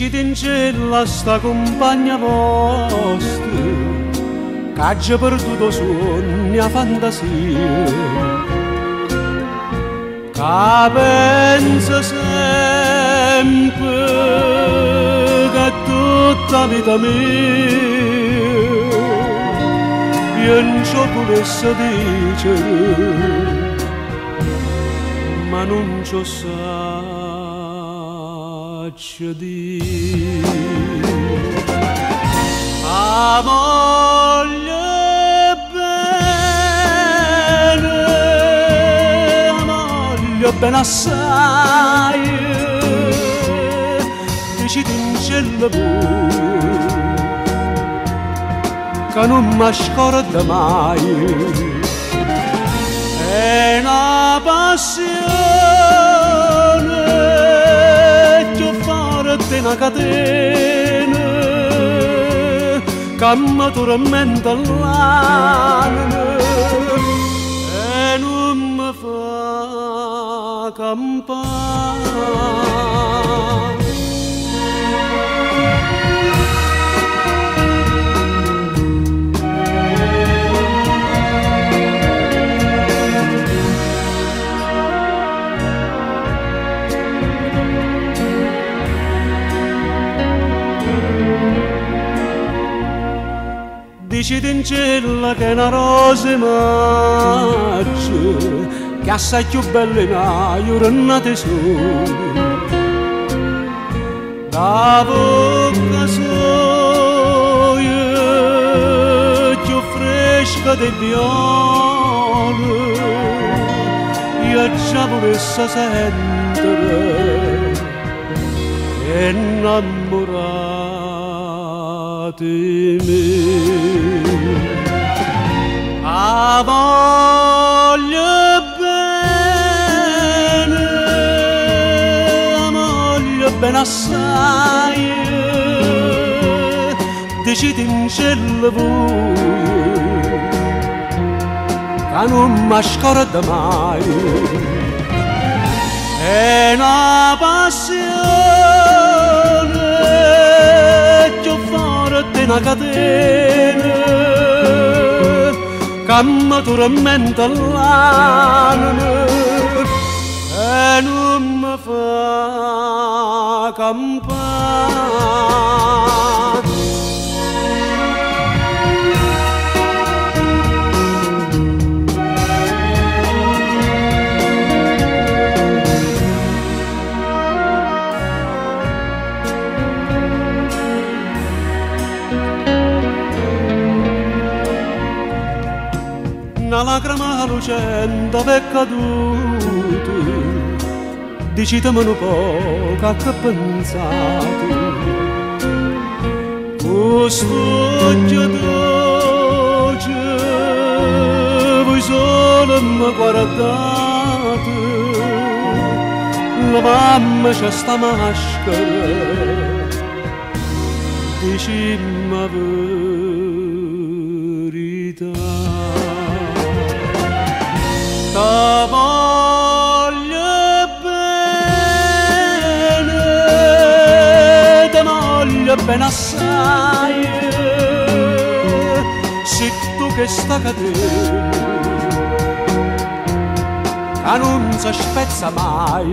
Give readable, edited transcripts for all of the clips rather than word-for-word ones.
Dici in cielo sta compagna vostra che ha già perduto sogni a fantasia, che pensa sempre che tutta vita mia io non ci volesse dire, ma non ci saccio dire. A moglie bene assai, dici in cielo che non mi scorda mai. È una passione che ho fatto una catena che mi tormenta l'anima e non mi fa campare. Dici in cielo che è una rosa maggio che assai più bella in aia nate sole, da bocca sua più fresca dei viole, io già volesse sentire innamorati me. A moglie bene assai, decidi in cielo voi che non mi scorda mai. È una passione che ho fatto una catena che mi tormenta l'anima e non mi fa campare. Una lacrima lucente è caduta, dicitemi un po' che ha pensato. Questo occhio dolce voi solo mi guardate, la mamma c'ha sta maschera, dicimmi la verità. Ta moglie bene assai, se tu che sta cadendo, che non si spezza mai.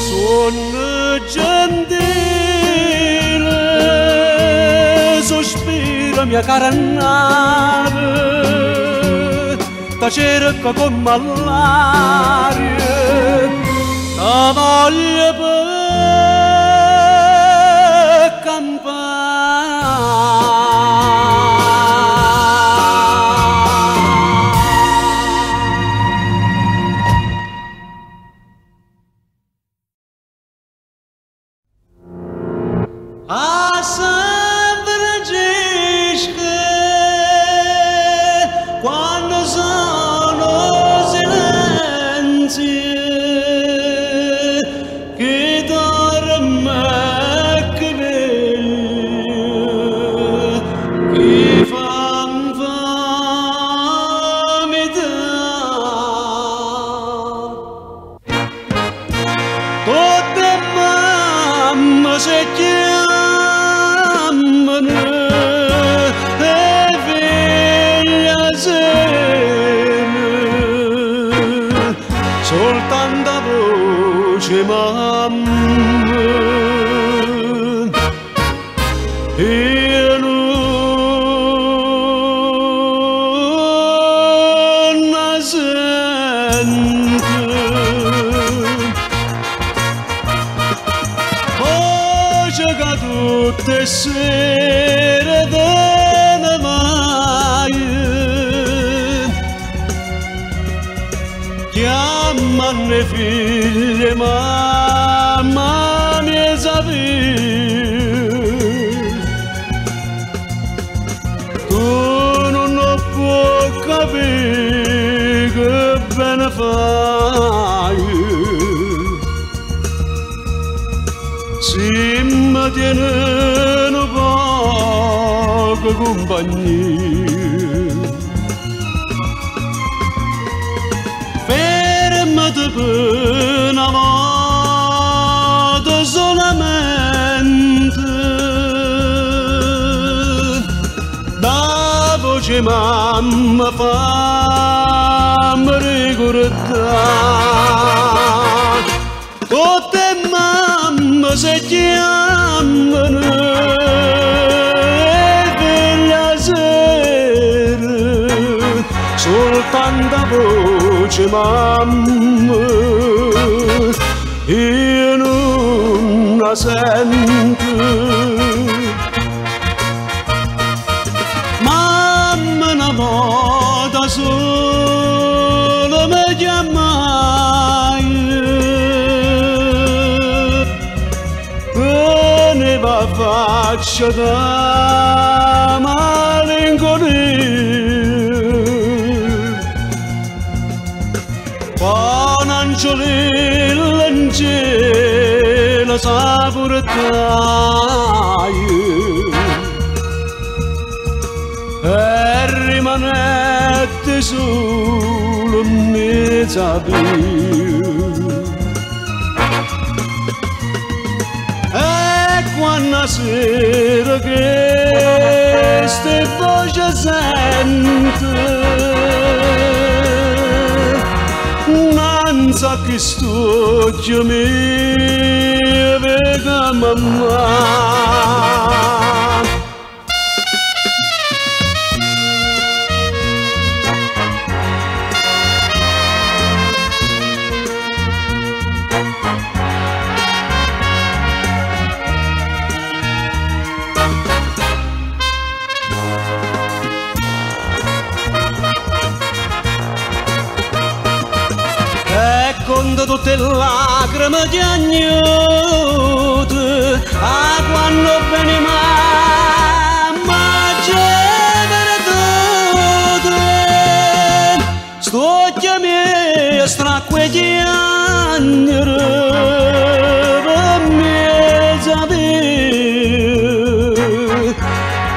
Sono gentile, sospiro mia cara nave, ta cerca come all'aria, ta voglio per campare. A San Francisco quando sono silenzi che dorme che veglio che fan fame tutte mamma e non la sento. Ho giocato tutte le sere della chiamano figlie, mamma mia sapere. Tu non puoi capire che bene fai, se mi tieni poco compagnia. Fermati per una volta solamente, la voce mamma fammi ricordare. Tutte mamme si chiamano quella sera, soltanto voce mamma io non la sento. Mamma una volta sola mi chiamai, ne va faccia da malinconia. Angelina in cielo saportai e rimanette solo in mezzo più. E quando sera che ste voce sente, non sa che studio mi vega mamma. Con tutte le lacrime di agnuto, a quando veni mamma c'era tutto, sto chiamando stracque di agnere per me sapere,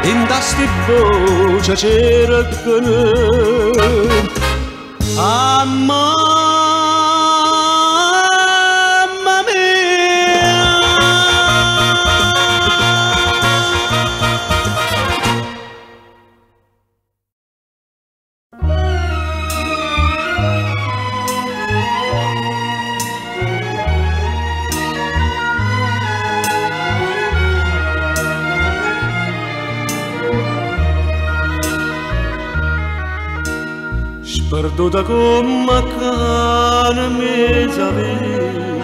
in tasti voce c'era con amore. Perduta come cane mezza via,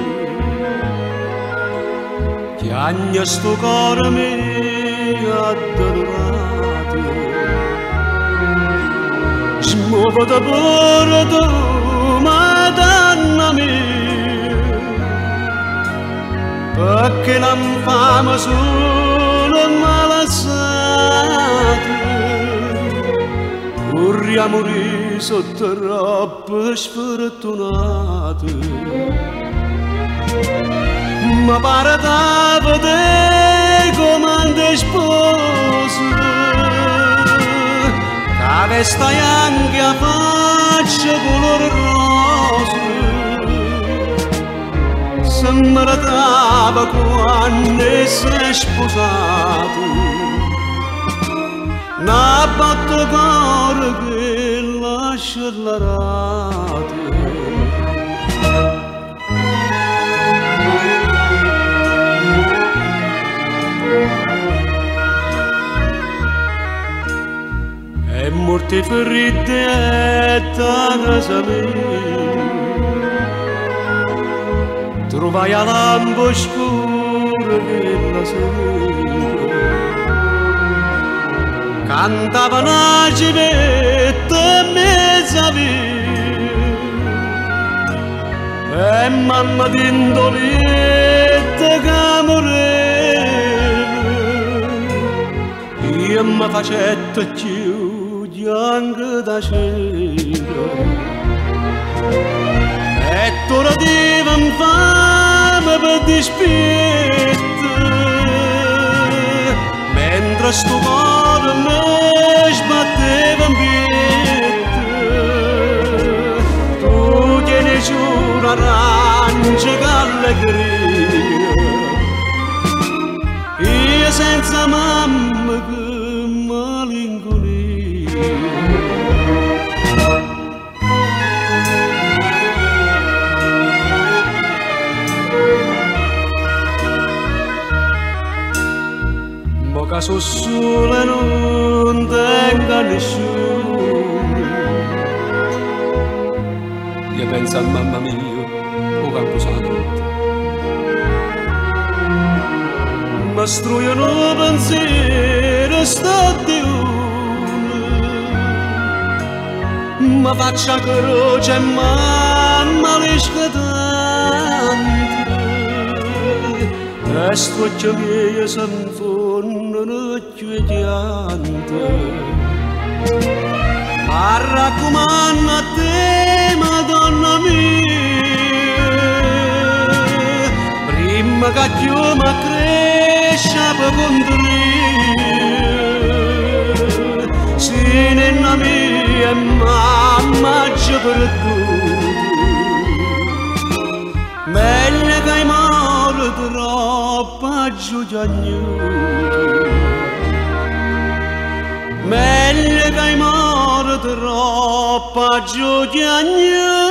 chiagna sto cuore mio addolorato, smuovo da pure tu, Madonna mia, perché non famo solo malassato, vorremmo morire sotto robe sfortunate, ma pare da vedere come ti sposi, che stai anche a faccia color rosa, se meritava quando sei sposato, una batte cuore che lascia la rate. porti ferite e da casa mia trovai a lampo scuro della sera cantava una civetta in mezzo a via e mamma d'indoletta che moreva io mi facetta più bianca da cera e tu rodiva infame per dispetto mentre sto cuore mi sbatteva in pietto tu tieni giù un'arancia che allegria io senza mamma che malinconia che sul sole non tenga nessuno io penso a mamma mia o Camposanto ma struiono pensiero sta di uno ma faccia croce e mamma le scatante e sto occhio mio s'infondono più piante ma raccomando a te Madonna mia prima che più mi cresce per contrire se nella mia e mamma ci perduto meglio che i mori troppo aggiugnato meglio che i mori troppo aggiugnato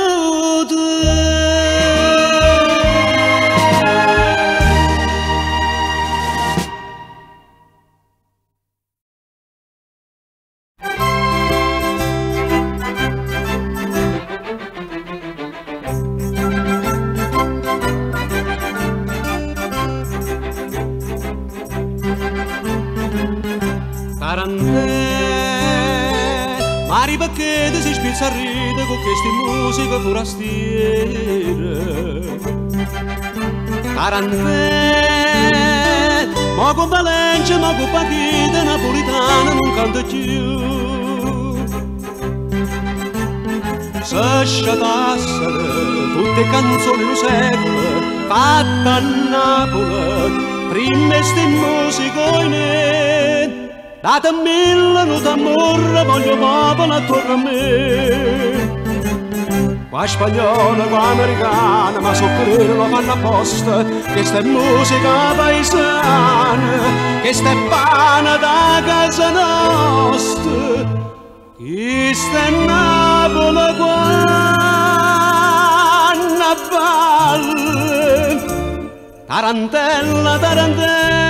Mari perché ti si spizza a ridere con queste musiche forastiere Tarantè ma con Valencia, ma con Pachita napolitana non canta più se sciatassero tutte le canzoni lo secolo fatte a Napoli prima ste musicone date mille note d'amore voglio popolo attorno a me qua spagnola, qua americana ma so che lo fanno apposta questa è musica paesana questa è pane da casa nostra questa è Napoli quando balle tarantella, tarantella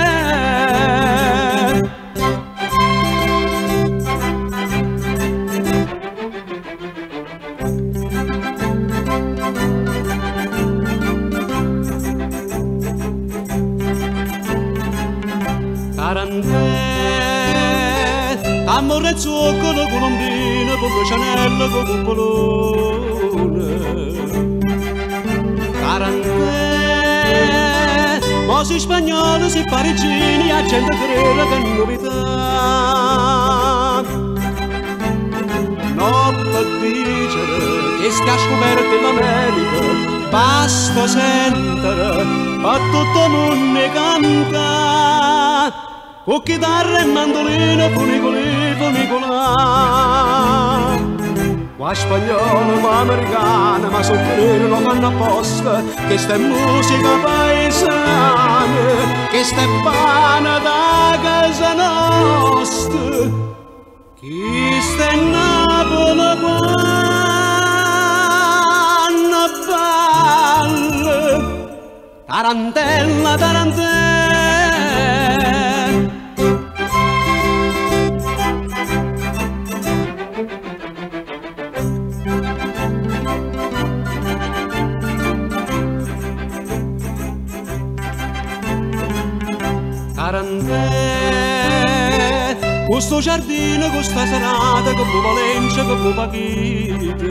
tarantella amore e zucchero, colombina, con cianella, con cupolone tarantella ma si spagnolo, si parigini, la gente crede che è novità. Non per dicere che si ha scoperto l'America, basta sentire, per tutto il mondo canta. Con chitarra e mandolino, funicoli, funicolà. Qua spagnolo, qua americana, ma soffrire non fanno apposta. Questa è musica paesana, questa è pane da casa nostra. Questa è Napoli quando balle, tarantella, tarantella. questo giardino, questa serata, che bu Valencia, che bu Pachita.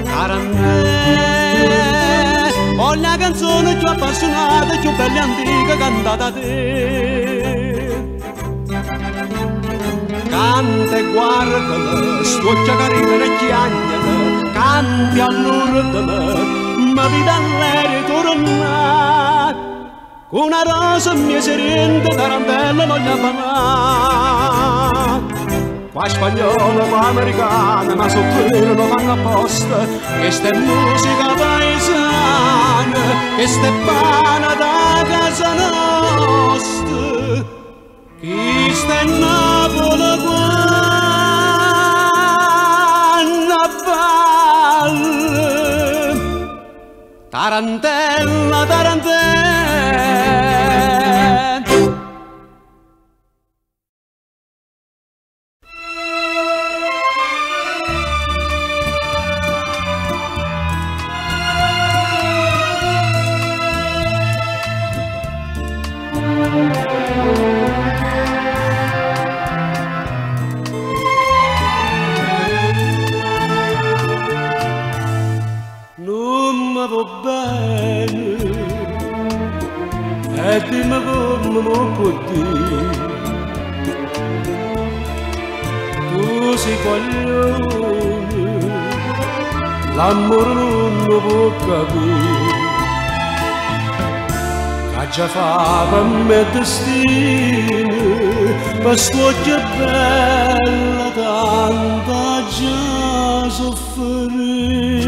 Tarantè, voglio la canzone più appassionata, più bella e antica cantata da te. Canta e guardala, stuoccia carina e chiagnala, canti all'urdala, ma vita all'aria torna. Con una rosa mia serente, tarantella non gli abbandona. Qua spagnola, qua americana, ma soffrire non fanno apposta. Questa è musica paesana, questa è pana da casa nostra. Chi sta in Napoli quando balla, tarantella, tarantella. Dimmi come lo può dire, tu sei coglione, l'amore non lo può capire, che già fa per me destino, per quest'occhio bella tanta già soffrire,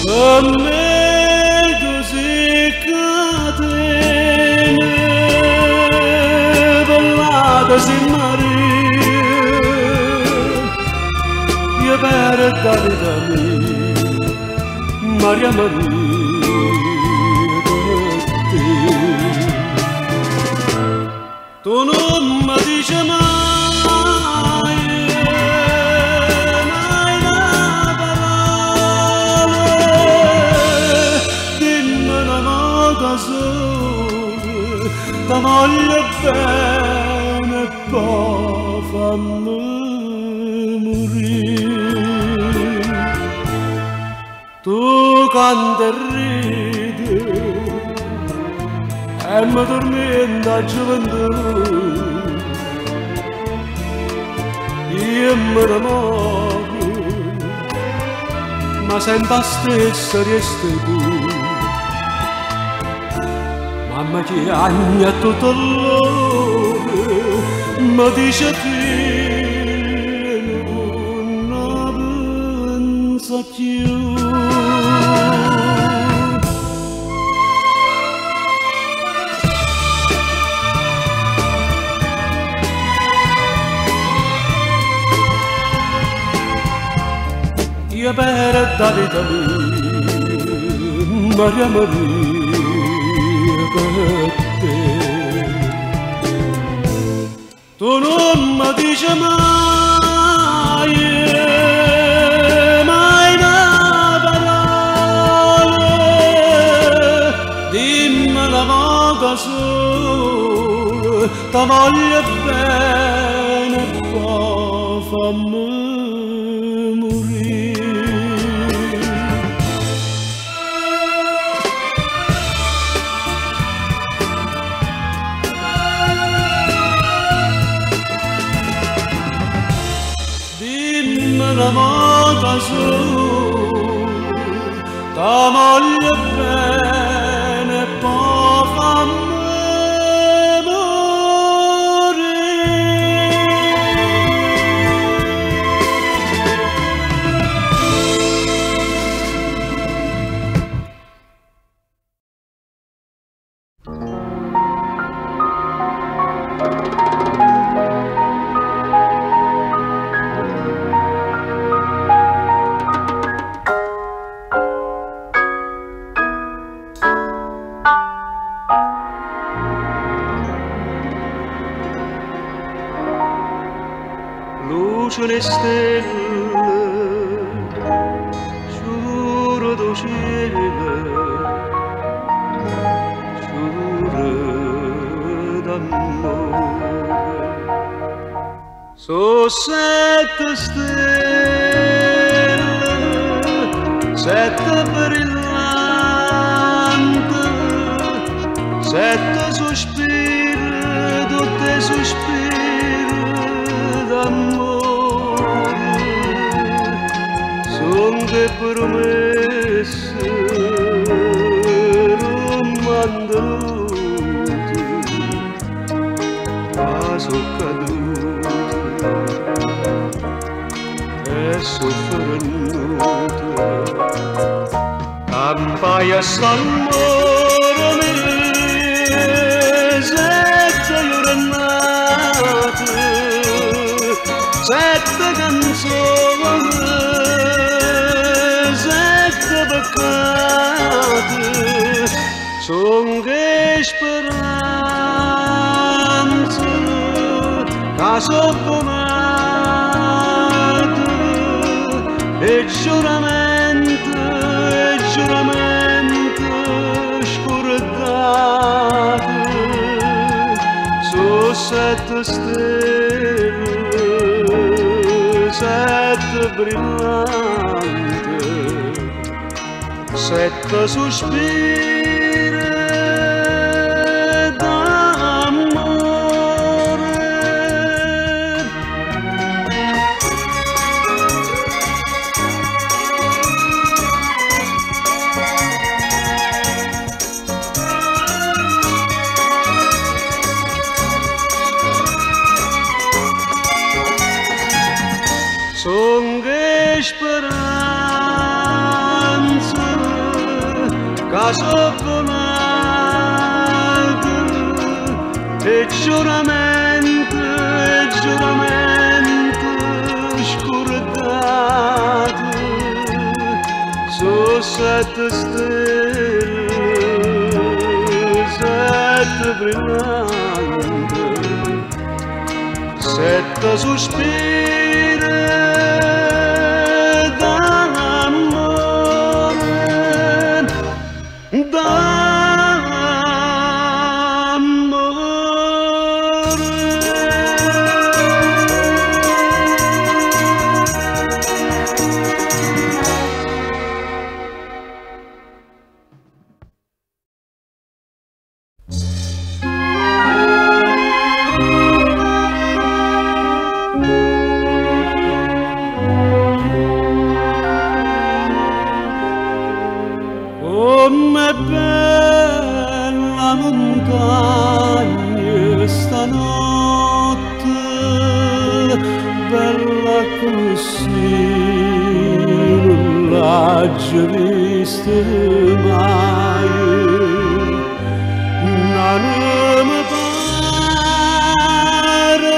per me si Maria, io per dare da me, Maria Maria, per te. Tu non mi dici mai, mai una parola, dimmi una volta sola, ti voglio bene. Poi fammi morire. Tu canti e ridi e mi tormenta gioventù, io mi rimuovo ma sempre stessa resti tu. Mamma chiagna tutto l'ore, ma dice figlio non pensa più. Io per dare da me, Maria Maria, per te. Tu non mi dici mai, mai una parola, dimmi una volta sola, ti voglio bene, poi fammi morire. Una volta sola, ti voglio bene, poi fammi luce le stelle, giuro do cielo, giuro d'amore. Su 7 stelle, 7 brillanti, 7 sospiri, tutti sospiri d'amore, son che promesse non mantenute, ma sono cadute e soffrennute. Campaia s'amore mie, 7 giornate, 7 canzoni, 7 peccati, son che speranze che sono bonate e giuramenti scordate. Su 7 stelle, 7 brillanti, 7 sospiri d'amore. Son che speranze che sono bonate e giuramenti scordate. Su 7 stelle, 7 brillanti, 7 sospiri d'amore, com'è bella montagna stanotte, bella così non l'ha già vista mai. Non mi pare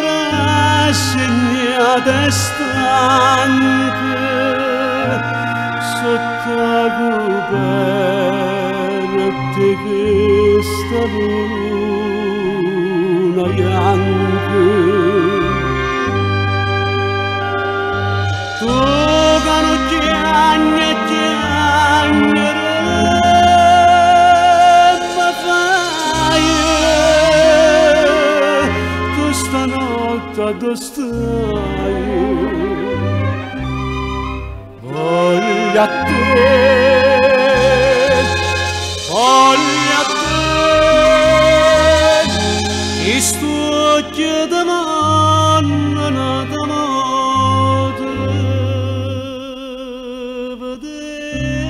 rassegnata e stanca sotto la coperta questa luna bianca. Tu che non chiagnerebbe fai, tu stanotte dove stai? Voglio a te, ti sto chiedendo d'amore, vedere.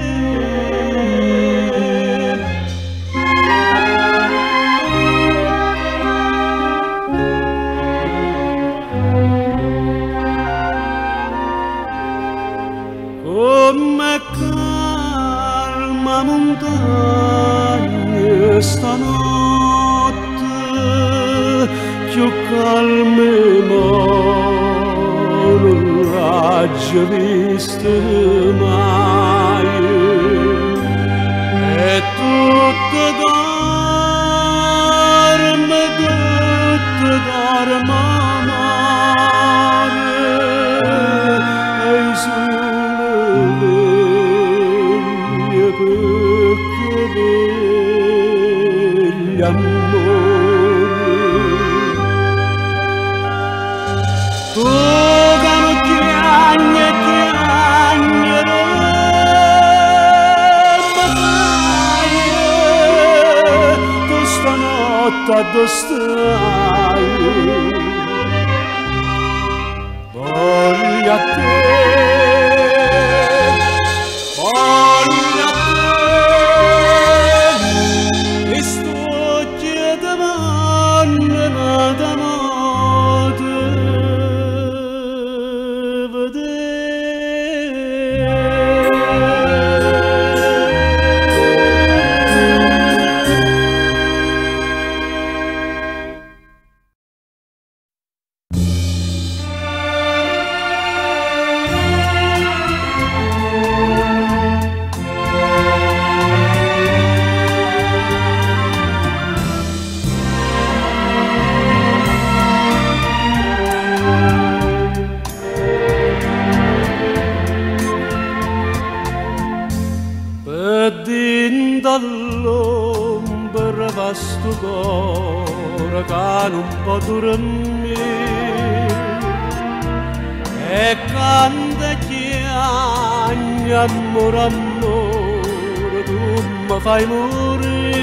Come calma montagna stanotte, più calme non l'ha già vista mai. E tutto dorme amare, e i sole veglie perché degli amori. quando stai. Voglio a te, voglio a te, e sto chiedendo nada modo vedere. Dall'ombra vasto cuore che non può dormire e canta chiagna amore, amore, tu mi fai morire,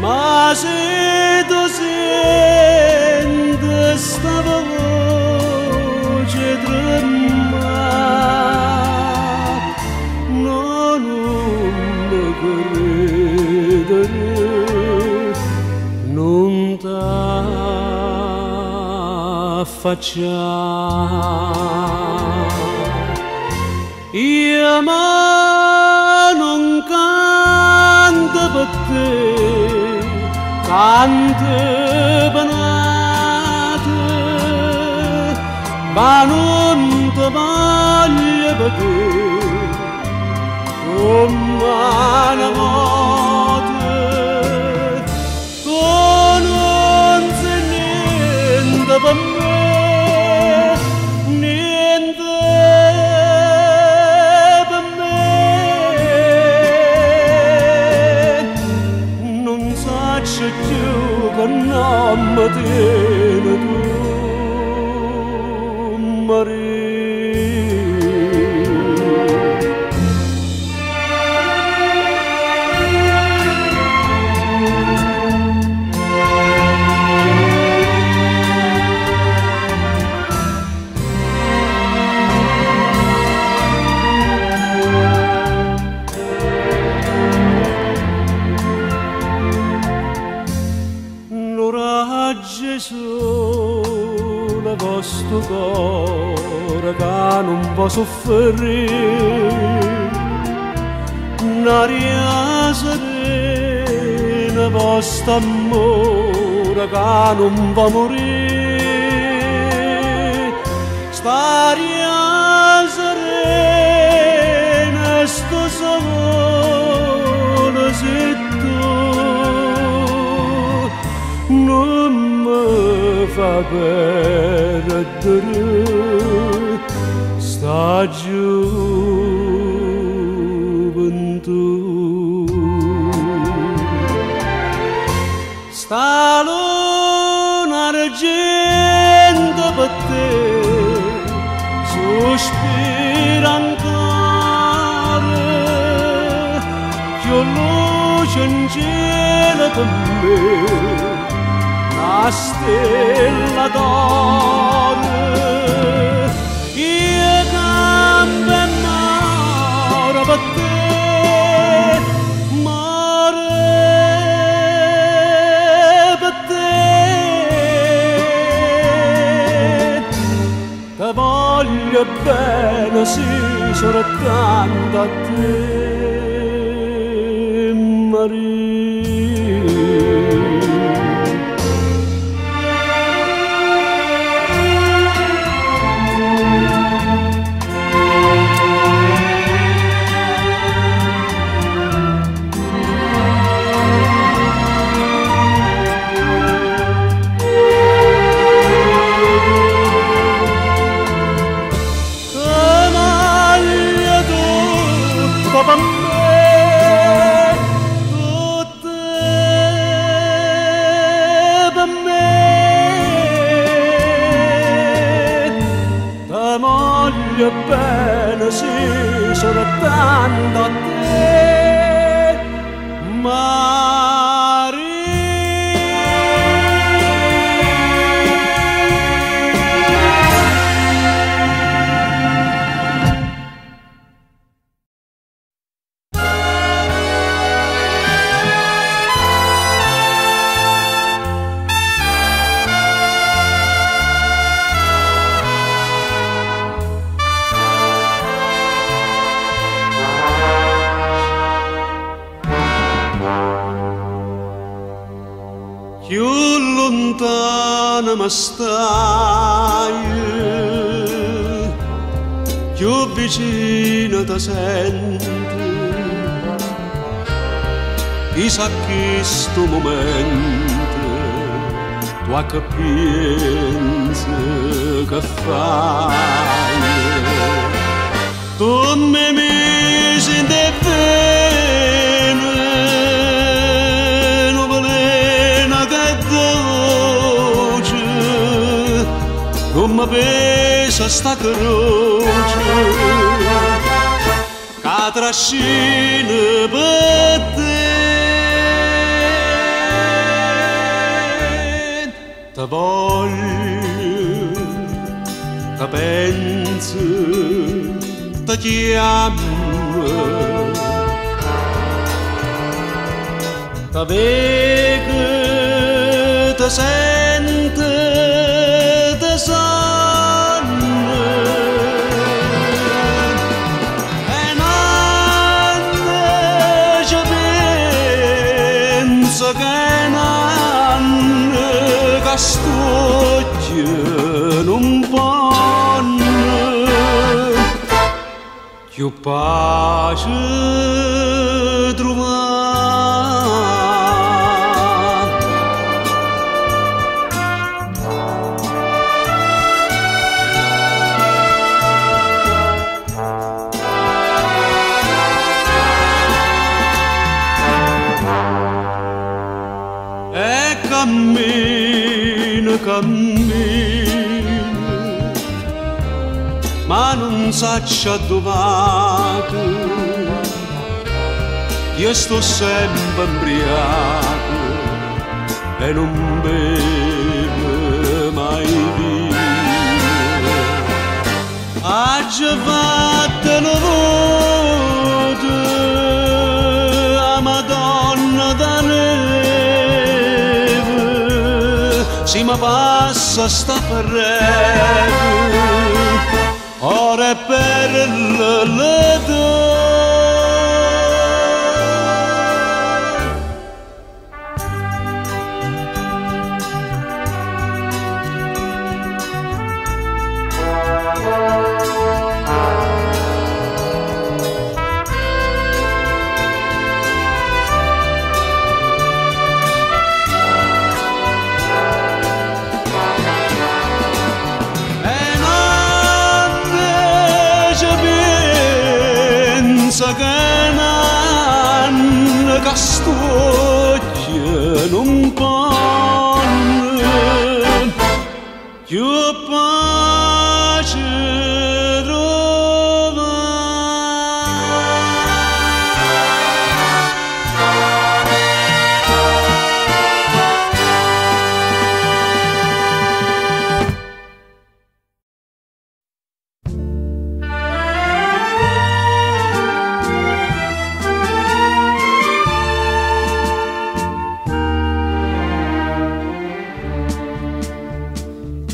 ma se tu senti sta voce tremare non t'affacciare. Io ma non canto per te, canto per te, ma non ti voglio vedere come una morte. Tu non sei niente per me, niente per me. Non so più che non mi tieni tu, Maria. Gesù, la vostro cuore che non può soffrire, un'aria serena, vostro amore che non va morire, st'aria serena, sto sole se tu non mi fa perdere sta gioventù. Sta luna argento per te sospira ancora, che luce in cielo per me, la stella d'oro. Io campo e moro per te, moro per te. Ti voglio bene, sì, soltanto a te, Maria. Per me, tutte per me, ti voglio bene, sì, soltanto a te, Maria. quando stai più vicino ti senti, chissà che sto momento tu che pensi che fai. Tu mi misi in te bene, non velena che dolce, come pesa sta croce, che trascina per te. Ti voglio, ti penso, ti chiamo, ti vedo, ti sento, ti sanno. E nanne ci penso che nanne che sto non vanno più pace trovare. E cammino, ma non saccia dove. Io sto sempre imbriaco e non bevo mai vino. Ha già fatto una volta a Madonna da neve, si mi passa sta ferreta, ora è per le due. Che nanne che stocchia non panno più pace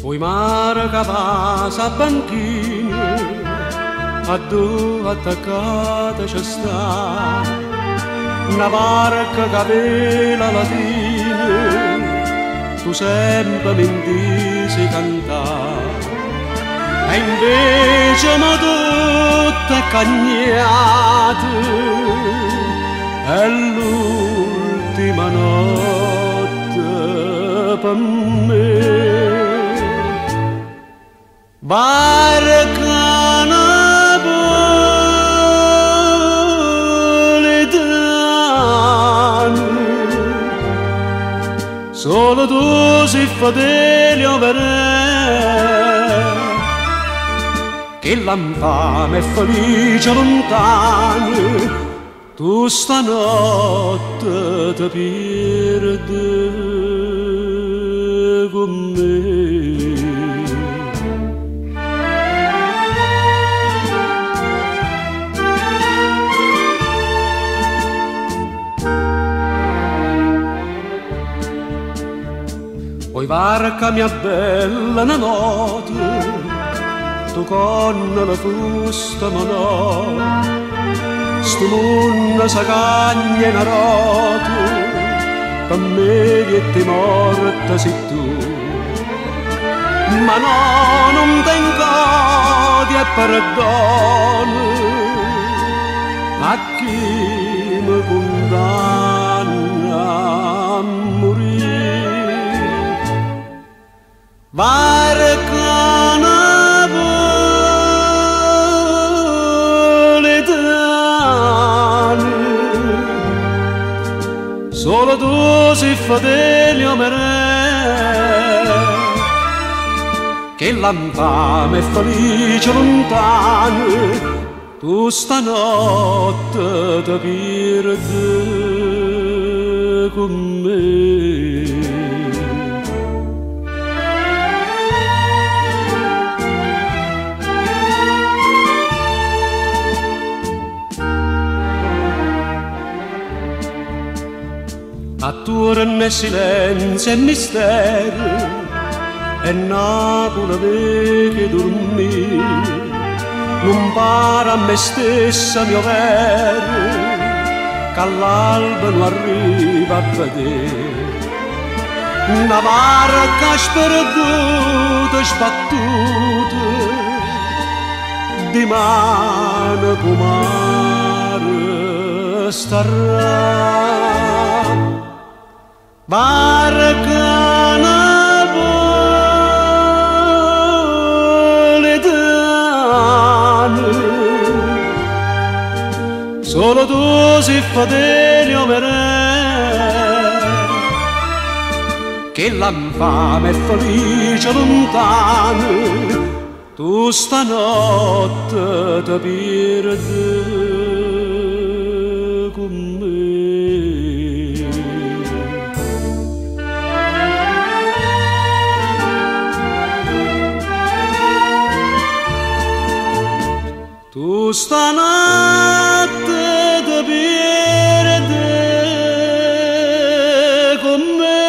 poi mare che passa a banchine, a due attaccate ci sta una barca che vela latina, tu sempre mi dici cantare, e invece ma tutte cagnate, è l'ultima notte per me. Barca napoletana, solo tu sei fedele a vedere che l'infame è felice lontano, tu stanotte ti perdi con me. Poi varca mia bella una notte, tu con la fusta manò, sto mondo sa cagna in rote, per me e te morta sei tu, ma no, non tengo di perdono a chi mi condanna a morire. Varcana solo tu sei fedele a me, che l'infame è felice lontano, tu stanotte ti perdi con me. Attorno è silenzio e mistero e Napoli che dormì non para a me stessa mio vero che all'alba non arriva a vedere una barca sperduta sbattuta di mano comare starà. Barca napoletana, solo tu sei fedele a me, che l'infame è felice lontano, tu stanotte ti perdi con me. Tu stanotte ti perdi con me.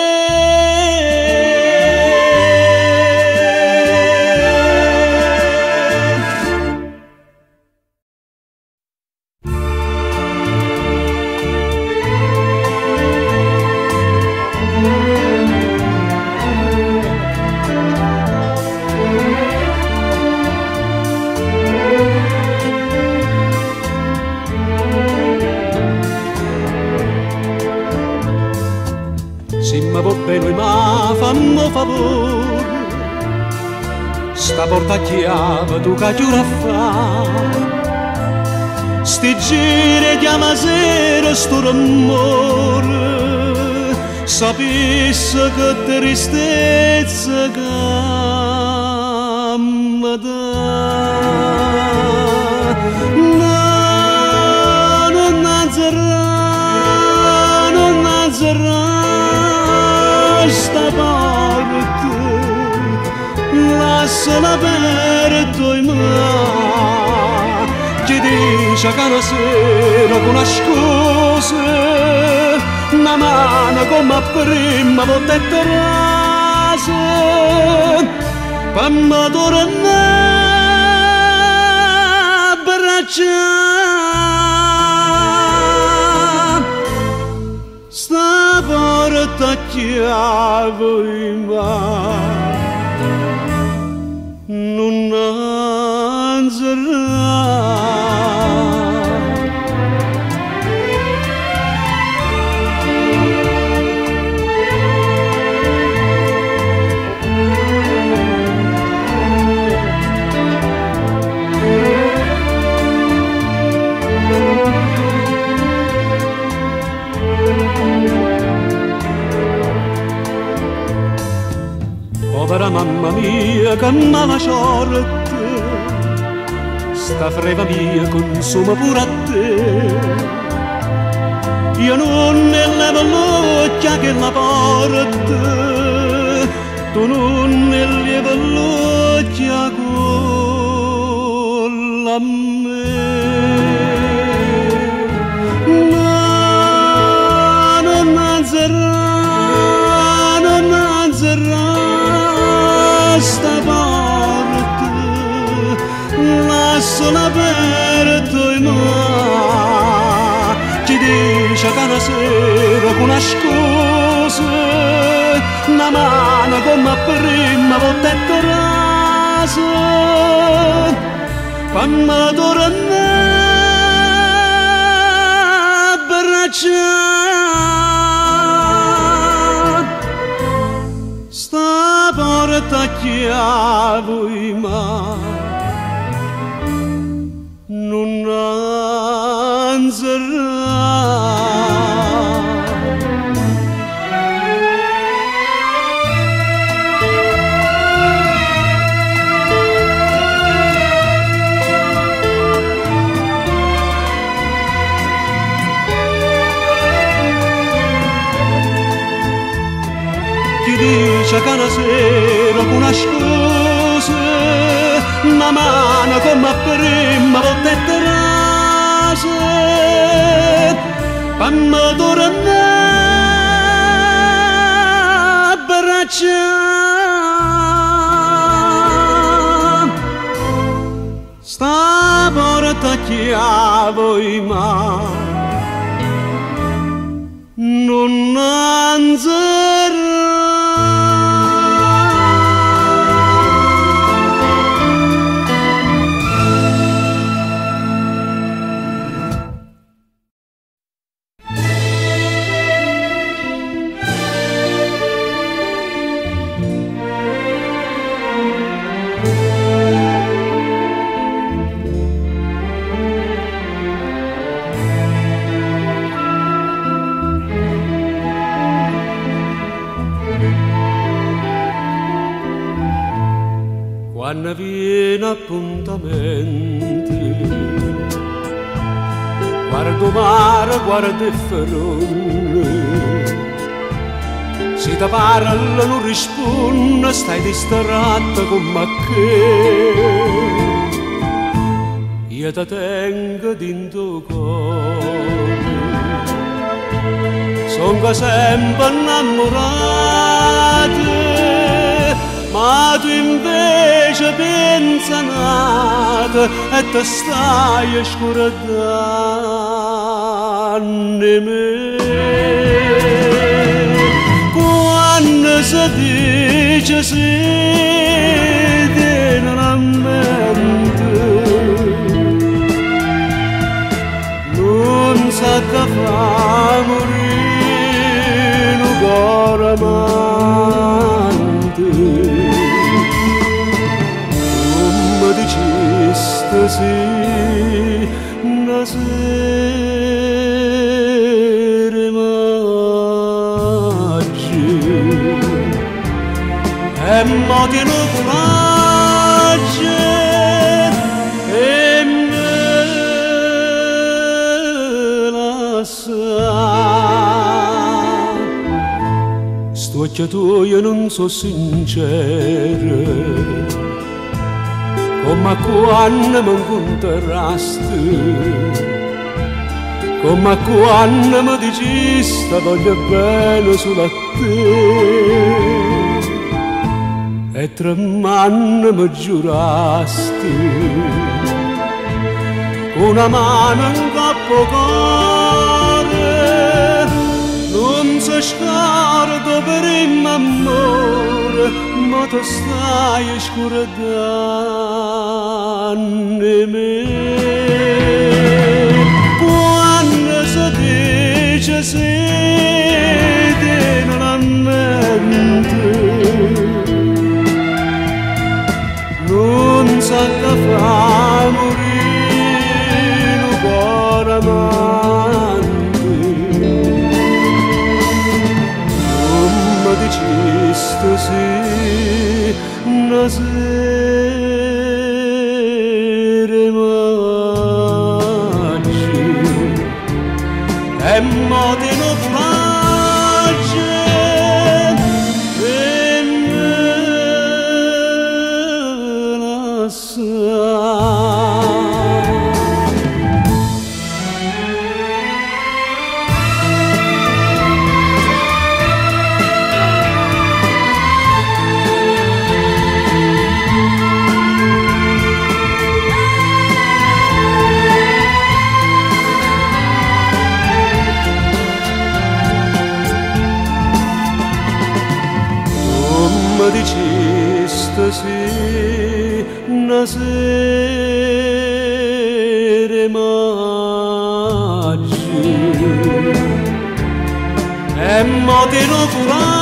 Se mi va bene ma fammi favore, sta porta chiave tu che chiura fa, sti giri chiama sera sto rumore, sapesse che tristezza che mi dà. No, non azzerrà sta parte, lasciala aperto in mano, chi dice che una sera con una scusa, una mano come prima volta e rasa, per me tornare a braccia. Sta porta chiave in mano, non azzerrà. Povera mamma mia che m'ha lasciato, sta freva mia consuma pure a te. Io non ne levo l'occhia che la porta, tu non ne levo l'occhia con la me. No, non azzerrà sta parte, lasciala aperto in mano, chi dice che una sera con una scusa, una mano come prima volta e terasa, quando torna a bracciare, sta porta chiave in mano. Non chi dice che una sera con una scusa, una mano come prima volta e terasa, quando torna a bracciare, sta porta chiave in mano, non anzerà. Quando viene appuntamenti, guardo mare, guardo fronte, se ti parla non risponde, stai distratto come che. Io ti tengo dentro cuore, sono sempre innamorato, ma tu invece pensa nata e te stai scordando me. Quando si dice siete nella mente, non sa che fa morire un cuore amante. Sì, una sera maggi e mo ti lo coraggio e me la sa. Sto occhio tuo non so sincero, come quando mi incontrasti, come quando mi dicesti voglio bene solo a te, e tremando mi giurasti, con una mano in capo cuore, non si scorda per il amore, ma tu stai scordando me. Quando si dice siete nella mente, non sa che fa morire un cuore amante. Non mi dicesti sì, una sera maggi e mo ti lo piace e me la sa. una sera maggio e mo te lo curare